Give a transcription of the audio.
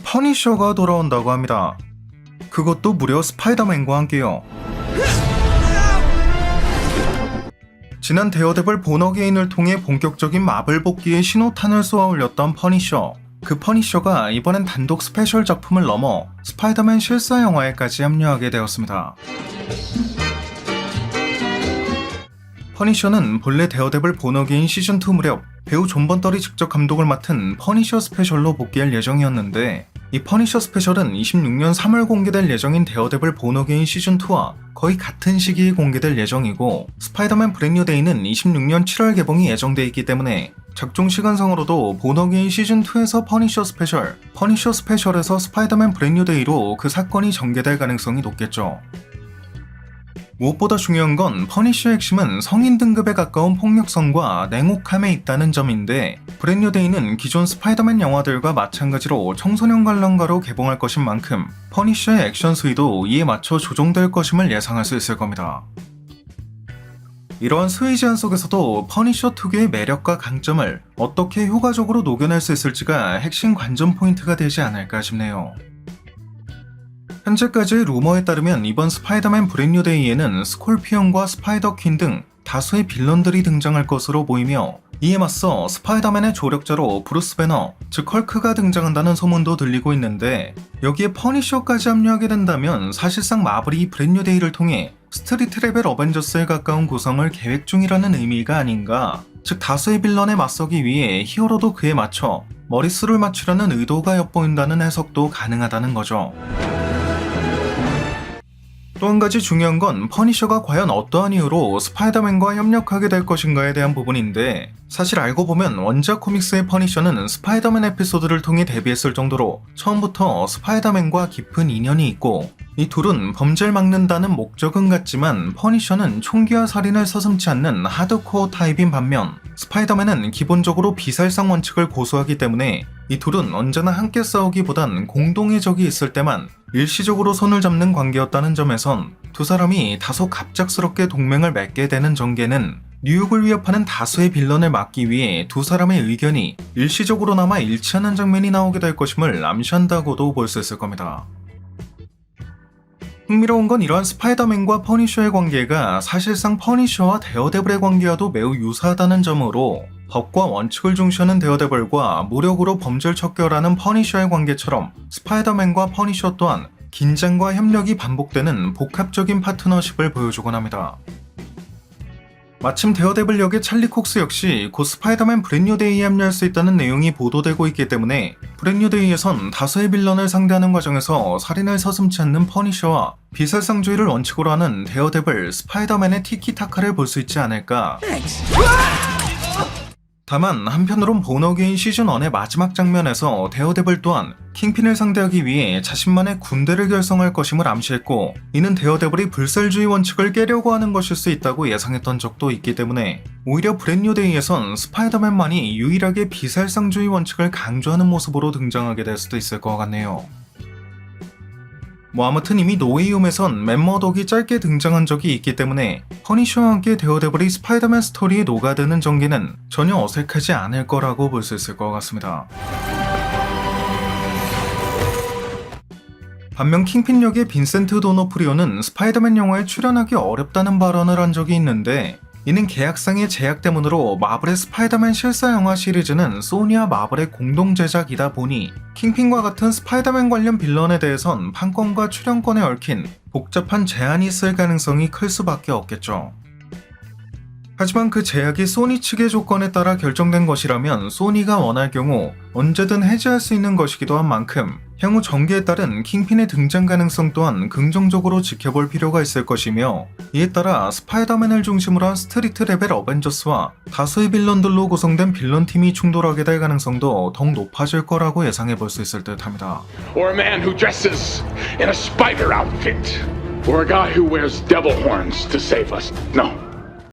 퍼니셔가 돌아온다고 합니다. 그것도 무려 스파이더맨과 함께요. 지난 데어데블 본 어게인을 통해 본격적인 마블 복귀의 신호탄을 쏘아 올렸던 퍼니셔. 그 퍼니셔가 이번엔 단독 스페셜 작품을 넘어 스파이더맨 실사 영화에까지 합류하게 되었습니다. 퍼니셔는 본래 데어데블 본 어게인 시즌2 무렵 배우 존 번떨이 직접 감독을 맡은 퍼니셔 스페셜로 복귀할 예정이었는데, 이 퍼니셔 스페셜은 26년 3월 공개될 예정인 데어데블 본 어게인 시즌2와 거의 같은 시기에 공개될 예정이고, 스파이더맨 브랜뉴 데이는 26년 7월 개봉이 예정돼 있기 때문에 작중 시간상으로도 본 어게인 시즌2에서 퍼니셔 스페셜, 퍼니셔 스페셜에서 스파이더맨 브랜뉴 데이로 그 사건이 전개될 가능성이 높겠죠. 무엇보다 중요한 건 퍼니셔의 핵심은 성인 등급에 가까운 폭력성과 냉혹함에 있다는 점인데, 브랜뉴 데이는 기존 스파이더맨 영화들과 마찬가지로 청소년 관람가로 개봉할 것인 만큼 퍼니셔의 액션 수위도 이에 맞춰 조정될 것임을 예상할 수 있을 겁니다. 이러한 수위 제한 속에서도 퍼니셔 특유의 매력과 강점을 어떻게 효과적으로 녹여낼 수 있을지가 핵심 관전 포인트가 되지 않을까 싶네요. 현재까지의 루머에 따르면 이번 스파이더맨 브랜뉴 데이에는 스콜피언과 스파이더 퀸 등 다수의 빌런들이 등장할 것으로 보이며, 이에 맞서 스파이더맨의 조력자로 브루스 배너, 즉 헐크가 등장한다는 소문도 들리고 있는데, 여기에 퍼니셔까지 합류하게 된다면 사실상 마블이 이 브랜뉴 데이를 통해 스트리트 레벨 어벤져스에 가까운 구성을 계획 중이라는 의미가 아닌가, 즉 다수의 빌런에 맞서기 위해 히어로도 그에 맞춰 머릿수를 맞추려는 의도가 엿보인다는 해석도 가능하다는 거죠. 또 한 가지 중요한 건 퍼니셔가 과연 어떠한 이유로 스파이더맨과 협력하게 될 것인가에 대한 부분인데, 사실 알고 보면 원작 코믹스의 퍼니셔는 스파이더맨 에피소드를 통해 데뷔했을 정도로 처음부터 스파이더맨과 깊은 인연이 있고, 이 둘은 범죄를 막는다는 목적은 같지만 퍼니셔는 총기와 살인을 서슴지 않는 하드코어 타입인 반면, 스파이더맨은 기본적으로 비살상 원칙을 고수하기 때문에 이 둘은 언제나 함께 싸우기보단 공동의 적이 있을 때만 일시적으로 손을 잡는 관계였다는 점에선 두 사람이 다소 갑작스럽게 동맹을 맺게 되는 전개는 뉴욕을 위협하는 다수의 빌런을 막기 위해 두 사람의 의견이 일시적으로나마 일치하는 장면이 나오게 될 것임을 암시한다고도 볼 수 있을 겁니다. 흥미로운 건 이러한 스파이더맨과 퍼니셔의 관계가 사실상 퍼니셔와 데어데블의 관계와도 매우 유사하다는 점으로, 법과 원칙을 중시하는 데어데블과 무력으로 범죄를 척결하는 퍼니셔의 관계처럼 스파이더맨과 퍼니셔 또한 긴장과 협력이 반복되는 복합적인 파트너십을 보여주곤 합니다. 마침 데어데블 역의 찰리 콕스 역시 곧 스파이더맨 브랜뉴 데이에 합류할 수 있다는 내용이 보도되고 있기 때문에, 브랜뉴 데이에선 다수의 빌런을 상대하는 과정에서 살인을 서슴지 않는 퍼니셔와 비살상주의를 원칙으로 하는 데어데블, 스파이더맨의 티키타카를 볼 수 있지 않을까. 다만 한편으론 본 어게인 시즌1의 마지막 장면에서 데어데블 또한 킹핀을 상대하기 위해 자신만의 군대를 결성할 것임을 암시했고, 이는 데어데블이 불살주의 원칙을 깨려고 하는 것일 수 있다고 예상했던 적도 있기 때문에, 오히려 브랜뉴 데이에선 스파이더맨만이 유일하게 비살상주의 원칙을 강조하는 모습으로 등장하게 될 수도 있을 것 같네요. 아무튼 이미 노웨이홈에선 맷 머독이 짧게 등장한 적이 있기 때문에 퍼니셔와 함께 데어데블이 스파이더맨 스토리에 녹아드는 전개는 전혀 어색하지 않을 거라고 볼 수 있을 것 같습니다. 반면 킹핀 역의 빈센트 도노프리오는 스파이더맨 영화에 출연하기 어렵다는 발언을 한 적이 있는데, 이는 계약상의 제약 때문으로 마블의 스파이더맨 실사 영화 시리즈는 소니와 마블의 공동 제작이다 보니 킹핀과 같은 스파이더맨 관련 빌런에 대해선 판권과 출연권에 얽힌 복잡한 제한이 있을 가능성이 클 수밖에 없겠죠. 하지만 그 제약이 소니 측의 조건에 따라 결정된 것이라면 소니가 원할 경우 언제든 해제할 수 있는 것이기도 한 만큼, 향후 전개에 따른 킹핀의 등장 가능성 또한 긍정적으로 지켜볼 필요가 있을 것이며, 이에 따라 스파이더맨을 중심으로 한 스트리트 레벨 어벤져스와 다수의 빌런들로 구성된 빌런팀이 충돌하게 될 가능성도 더욱 높아질 거라고 예상해 볼 수 있을 듯 합니다. Or a man who dresses in a spider outfit. Or a guy who wears devil horns to save us. No.